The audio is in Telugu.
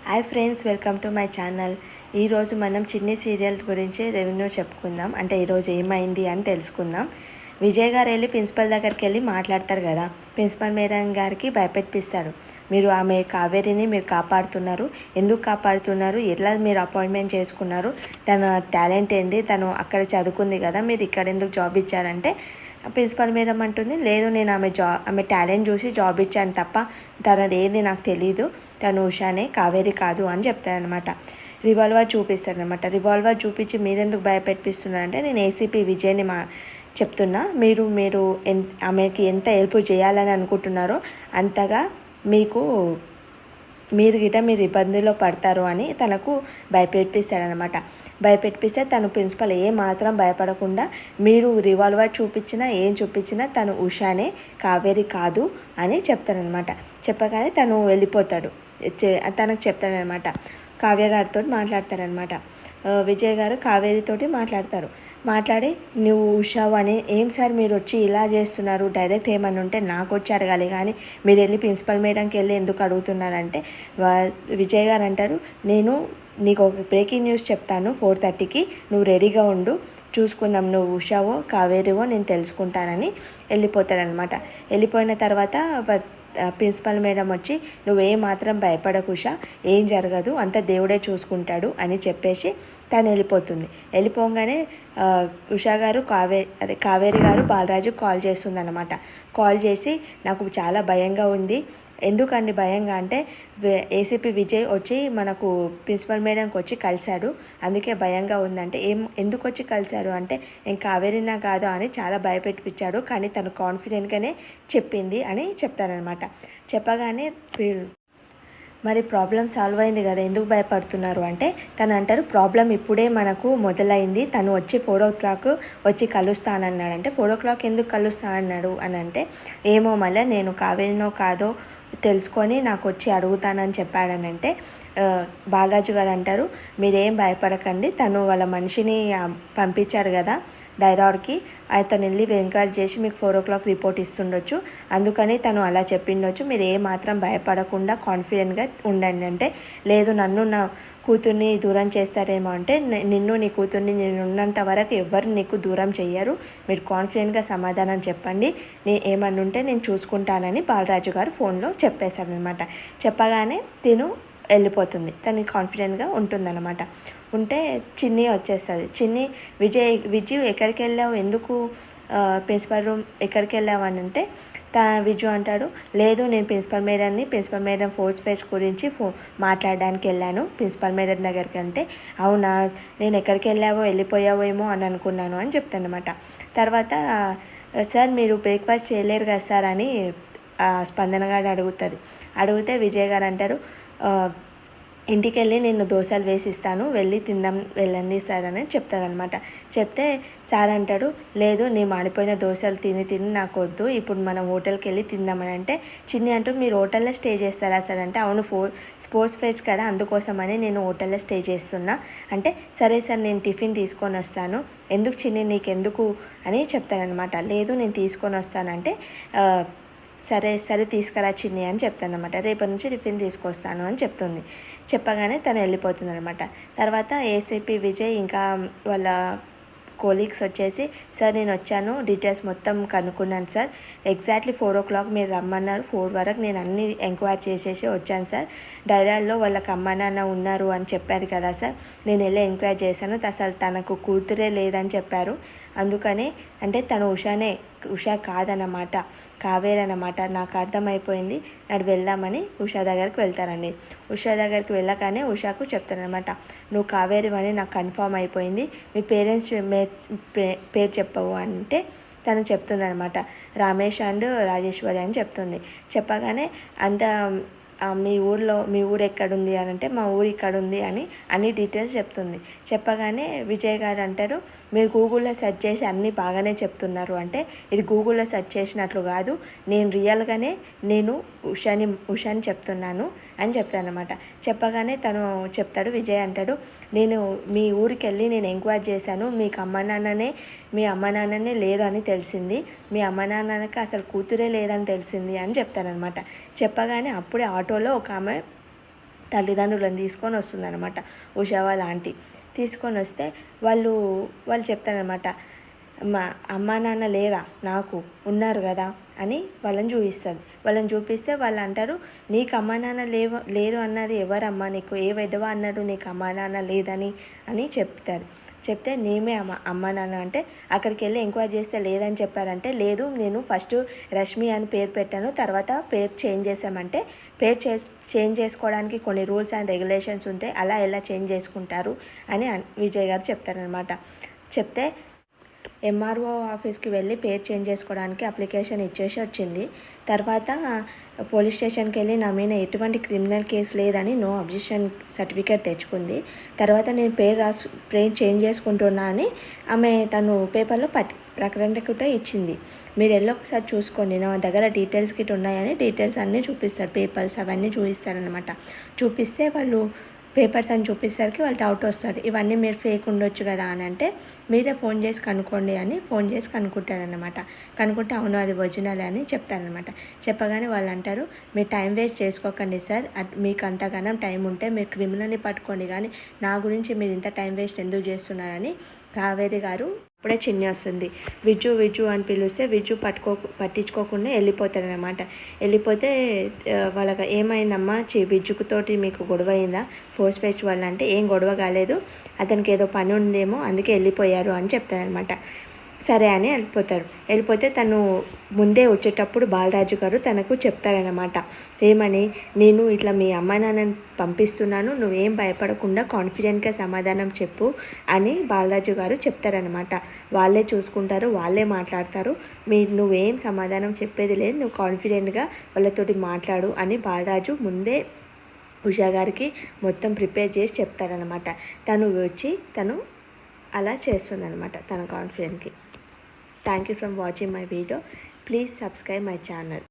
Hi friends, welcome to my channel. ఈరోజు మనం చిన్ని సీరియల్ గురించి రెవెన్యూ చెప్పుకుందాం. అంటే ఈరోజు ఏమైంది అని తెలుసుకుందాం. విజయ్ గారు వెళ్ళి ప్రిన్సిపల్ దగ్గరికి వెళ్ళి మాట్లాడతారు కదా. ప్రిన్సిపల్ మేడం గారికి భయపెట్టిస్తారు. మీరు ఆమె కావేరిని మీరు కాపాడుతున్నారు, ఎందుకు కాపాడుతున్నారు, ఎట్లా మీరు అపాయింట్మెంట్ చేసుకున్నారు, తన టాలెంట్ ఏంది, తను అక్కడ చదువుకుంది కదా, మీరు ఇక్కడ ఎందుకు జాబ్ ఇచ్చారంటే ప్రిన్సిపల్ మేడం అంటుంది, లేదు నేను ఆమె టాలెంట్ చూసి జాబ్ ఇచ్చాను తప్ప తనది ఏది నాకు తెలీదు, తను ఉషానే, కావేరి కాదు అని చెప్తారనమాట. రివాల్వర్ చూపిస్తారనమాట. రివాల్వర్ చూపించి మీరెందుకు భయపెట్టిస్తున్నారంటే నేను ఏసీపీ విజయ్ని చెప్తున్నా, మీరు ఆమెకి ఎంత హెల్ప్ చేయాలని అనుకుంటున్నారో అంతగా మీరు ఇబ్బందిలో పడతారు అని తనకు భయపెట్టిస్తాడనమాట. భయపెట్టిస్తే తను ప్రిన్సిపల్ మాత్రం భయపడకుండా మీరు రివాల్వర్ చూపించినా ఏం చూపించినా తను ఉషానే, కావేరి కాదు అని చెప్తారనమాట. చెప్పగానే తను వెళ్ళిపోతాడు. తనకు చెప్తాడనమాట. కావ్య గారితో మాట్లాడతారనమాట. విజయ్ గారు కావేరితోటి మాట్లాడి నువ్వు ఉషావు అని, ఏం సార్ మీరు వచ్చి ఇలా చేస్తున్నారు, డైరెక్ట్ ఏమని ఉంటే నాకు వచ్చి అడగాలి కానీ మీరు వెళ్ళి ప్రిన్సిపల్ మేడంకి వెళ్ళి ఎందుకు అడుగుతున్నారంటే విజయ్ గారు అంటారు, నేను నీకు ఒక బ్రేకింగ్ న్యూస్ చెప్తాను 4:30కి, నువ్వు రెడీగా ఉండు, చూసుకుందాం, నువ్వు ఉషావో కావేరివో నేను తెలుసుకుంటానని వెళ్ళిపోతాడనమాట. వెళ్ళిపోయిన తర్వాత ప్రిన్సిపల్ మేడం వచ్చి నువ్వేం మాత్రం భయపడకు ఉషా, ఏం జరగదు, అంత దేవుడే చూసుకుంటాడు అని చెప్పేసి తను వెళ్ళిపోతుంది. వెళ్ళిపోగానే ఉషా గారు కావేరి గారు బాలరాజు కాల్ చేస్తుందన్నమాట. కాల్ చేసి నాకు చాలా భయంగా ఉంది. ఎందుకండి భయంగా అంటే ఏసీపీ విజయ్ వచ్చి మనకు ప్రిన్సిపల్ మేడంకి వచ్చి కలిశాడు, అందుకే భయంగా ఉందంటే ఎందుకు వచ్చి కలిశారు అంటే నేను కావేరినా కాదు అని చాలా భయపెట్టించాడు, కానీ తను కాన్ఫిడెంట్గానే చెప్పింది అని చెప్తారనమాట. చెప్పగానే మరి ప్రాబ్లం సాల్వ్ అయింది కదా, ఎందుకు భయపడుతున్నారు అంటే తను అంటారు, ప్రాబ్లం ఇప్పుడే మనకు మొదలైంది, తను వచ్చి 4 o'clock వచ్చి కలుస్తానన్నాడు. అంటే 4 o'clock ఎందుకు కలుస్తానన్నాడు అని అంటే ఏమో మళ్ళీ నేను కావేరినో కాదో తెలుసుకొని నాకు వచ్చి అడుగుతానని చెప్పాడనంటే బాలరాజు గారు అంటారు, మీరేం భయపడకండి, తను వాళ్ళ మనిషిని పంపించాడు కదా డైరార్కి, అతను వెళ్ళి ఎంక్వైరీ చేసి మీకు 4 o'clock రిపోర్ట్ ఇస్తుండొచ్చు, అందుకని తను అలా చెప్పిండొచ్చు, మీరు ఏమాత్రం భయపడకుండా కాన్ఫిడెంట్గా ఉండండి అంటే లేదు నన్ను నా కూతుర్ని దూరం చేస్తారేమో అంటే నిన్ను నీ కూతుర్ని నేను ఉన్నంత వరకు ఎవ్వరు నీకు దూరం చెయ్యరు, మీరు కాన్ఫిడెంట్గా సమాధానం చెప్పండి, ఏమన్నా ఉంటే నేను చూసుకుంటానని బాలరాజు గారు ఫోన్లో చెప్పేశారనమాట. చెప్పగానే తిను వెళ్ళిపోతుంది. తను కాన్ఫిడెంట్గా ఉంటుందన్నమాట. ఉంటే చిన్ని వచ్చేస్తుంది. చిన్ని విజయ్ ఎక్కడికి వెళ్ళావు, ఎందుకు ప్రిన్సిపల్ రూమ్ ఎక్కడికి వెళ్ళావు అని అంటే విజు అంటాడు, లేదు నేను ప్రిన్సిపల్ మేడం 4th ఫేజ్ గురించి మాట్లాడడానికి వెళ్ళాను ప్రిన్సిపల్ మేడం దగ్గరికి అంటే, అవునా, నేను ఎక్కడికి వెళ్ళిపోయావేమో అని అనుకున్నాను అని చెప్తానమాట. తర్వాత సార్ మీరు బ్రేక్ఫాస్ట్ చేయలేరు కదా సార్ అని స్పందన గారు అడిగితే విజయ్ గారు అంటారు, ఇంటికి వెళ్ళి నేను దోశలు వేసిస్తాను, వెళ్ళి తిందాం వెళ్ళండి సార్ అని చెప్తారనమాట. చెప్తే సార్ అంటాడు, లేదు నీ మాడిపోయిన దోశలు తిని నాకు వద్దు, ఇప్పుడు మనం హోటల్కి వెళ్ళి తిందామని అంటే చిన్ని అంటూ మీరు హోటల్లో స్టే చేస్తారా సార్ అంటే అవును స్పోర్ట్స్ ఫేజ్ కదా అందుకోసమని నేను హోటల్లో స్టే చేస్తున్నా అంటే సరే సార్ నేను టిఫిన్ తీసుకొని వస్తాను, ఎందుకు చిన్ని నీకెందుకు అని చెప్తారనమాట. లేదు నేను తీసుకొని వస్తానంటే సరే తీసుకురా చిన్ని అని చెప్తానమాట. రేపటి నుంచి టిఫిన్ తీసుకొస్తాను అని చెప్తుంది. చెప్పగానే తను వెళ్ళిపోతుంది అనమాట. తర్వాత ఏసీపీ విజయ్ ఇంకా వాళ్ళ కోలీగ్స్ వచ్చేసి సార్ నేను వచ్చాను, డీటెయిల్స్ మొత్తం కనుక్కున్నాను సార్, ఎగ్జాక్ట్లీ 4 o'clock మీరు రమ్మన్నారు, 4 వరకు నేను అన్నీ ఎంక్వైరీ చేసేసి వచ్చాను సార్, డైరాల్లో వాళ్ళకి అమ్మ నాన్న ఉన్నారు అని చెప్పారు కదా సార్, నేను వెళ్ళి ఎంక్వైరీ చేశాను, అసలు తనకు కూతురే లేదని చెప్పారు, అందుకనే అంటే తను ఉషా కాదన్నమాట, కావేరి అన్నమాట, నాకు అర్థమైపోయింది, నాడు వెళ్దామని ఉషా దగ్గరికి వెళ్తారండి. ఉషా దగ్గరికి వెళ్ళగానే ఉషాకు చెప్తారనమాట, నువ్వు కావేరి అని నాకు కన్ఫర్మ్ అయిపోయింది, మీ పేరెంట్స్ పేరు చెప్పవు అంటే తను చెప్తుందనమాట, రమేష్ అండ్ రాజేశ్వరి అని చెప్తుంది. చెప్పగానే అంత మీ ఊరు ఎక్కడుంది అని అంటే మా ఊరు ఇక్కడ ఉంది అని అన్ని డీటెయిల్స్ చెప్తుంది. చెప్పగానే విజయ్ గారు అంటారు, మీరు గూగుల్లో సెర్చ్ చేసి అన్నీ బాగానే చెప్తున్నారు అంటే ఇది గూగుల్లో సెర్చ్ చేసినట్లు కాదు, నేను రియల్గానే ఉషాని చెప్తున్నాను అని చెప్తానమాట. చెప్పగానే తను చెప్తాడు, విజయ్ అంటాడు, నేను మీ ఊరికి వెళ్ళి నేను ఎంక్వైరీ చేశాను, మీ అమ్మ నాన్ననే లేరు అని తెలిసింది, మీ అమ్మ నాన్నకి అసలు కూతురే లేదని తెలిసింది అని చెప్తానమాట. చెప్పగానే అప్పుడే ఆటోలో ఒక ఆమె తల్లిదండ్రులను తీసుకొని వస్తుందన్నమాట ఉషా వాళ్ళ ఆంటీ. తీసుకొని వస్తే వాళ్ళు చెప్తారనమాట, మా అమ్మా నాన్న లేరా, నాకు ఉన్నారు కదా అని వాళ్ళని చూపిస్తుంది. వాళ్ళని చూపిస్తే వాళ్ళు అంటారు, నీకు అమ్మా నాన్న లేరు అన్నది ఎవరమ్మా, నీకు ఏ విధవా అన్నాడు నీకు అమ్మా నాన్న లేదని అని చెప్తారు. చెప్తే నేమే అమ్మా నాన్న అంటే, అక్కడికి వెళ్ళి ఎంక్వైరీ చేస్తే లేదని చెప్పారంటే, లేదు నేను ఫస్ట్ రష్మి అని పేరు పెట్టాను, తర్వాత పేరు చేంజ్ చేసామంటే, పేరు చేంజ్ చేసుకోవడానికి కొన్ని రూల్స్ అండ్ రెగ్యులేషన్స్ ఉంటాయి, అలా ఎలా చేంజ్ చేసుకుంటారు అని విజయ్ గారు చెప్తారనమాట. చెప్తే ఎంఆర్ఓ ఆఫీస్కి వెళ్ళి పేరు చేంజ్ చేసుకోవడానికి అప్లికేషన్ ఇచ్చేసి వచ్చింది. తర్వాత పోలీస్ స్టేషన్కి వెళ్ళి నా మీద ఎటువంటి క్రిమినల్ కేసు లేదని నో అబ్జెక్షన్ సర్టిఫికేట్ తెచ్చుకుంది. తర్వాత నేను పేరు చేంజ్ చేసుకుంటున్నా అని ఆమె తను పేపర్లో ప్రకటన ఇచ్చింది. మీరు వెళ్ళి ఒకసారి చూసుకోండి, నా దగ్గర డీటెయిల్స్ గిట్ ఉన్నాయని డీటెయిల్స్ అన్నీ చూపిస్తారు, పేపర్స్ అవన్నీ చూపిస్తారనమాట. చూపిస్తే వాళ్ళు పేపర్స్ అని చూపించేసరికి వాళ్ళు డౌట్ వస్తారు, ఇవన్నీ మీరు ఫేక్ ఉండొచ్చు కదా అని అంటే, మీరే ఫోన్ చేసి కనుక్కోండి అని ఫోన్ చేసి కనుక్కుంటారనమాట. కనుక్కుంటే అవును అది ఒరిజినల్ అని చెప్తారనమాట. చెప్పగానే వాళ్ళు అంటారు, మీరు టైం వేస్ట్ చేసుకోకండి సార్, మీకు అంతగానం టైం ఉంటే మీరు క్రిమినల్ని పట్టుకోండి, కానీ నా గురించి మీరు ఇంత టైం వేస్ట్ ఎందుకు చేస్తున్నారని కావేరి గారు అప్పుడే చిన్ని వస్తుంది. విజ్జు అని పిలిస్తే విజ్జు పట్టించుకోకుండా వెళ్ళిపోతారనమాట. వెళ్ళిపోతే వాళ్ళకి ఏమైందమ్మా, విజ్జుకుతోటి మీకు గొడవ అయిందా ఫోర్స్ ఫెస్టివల్ అంటే, ఏం గొడవ కాలేదు, అతనికి ఏదో పని ఉందేమో అందుకే వెళ్ళిపోయారు అని చెప్తారనమాట. సరే అని వెళ్ళిపోతే తను ముందే వచ్చేటప్పుడు బాలరాజు గారు తనకు చెప్తారనమాట, ఏమని, నేను ఇట్లా మీ అమ్మ నాన్నని పంపిస్తున్నాను, నువ్వేం భయపడకుండా కాన్ఫిడెంట్గా సమాధానం చెప్పు అని బాలరాజు గారు చెప్తారనమాట. వాళ్ళే చూసుకుంటారు, వాళ్ళే మాట్లాడతారు, నువ్వేం సమాధానం చెప్పేది లేదు, నువ్వు కాన్ఫిడెంట్గా వాళ్ళతోటి మాట్లాడు అని బాలరాజు ముందే ఉషా గారికి మొత్తం ప్రిపేర్ చేసి చెప్తారనమాట. తను అలా చేస్తుందనమాట తన కాన్ఫిడెంట్కి. Thank you for watching my video. Please subscribe my channel.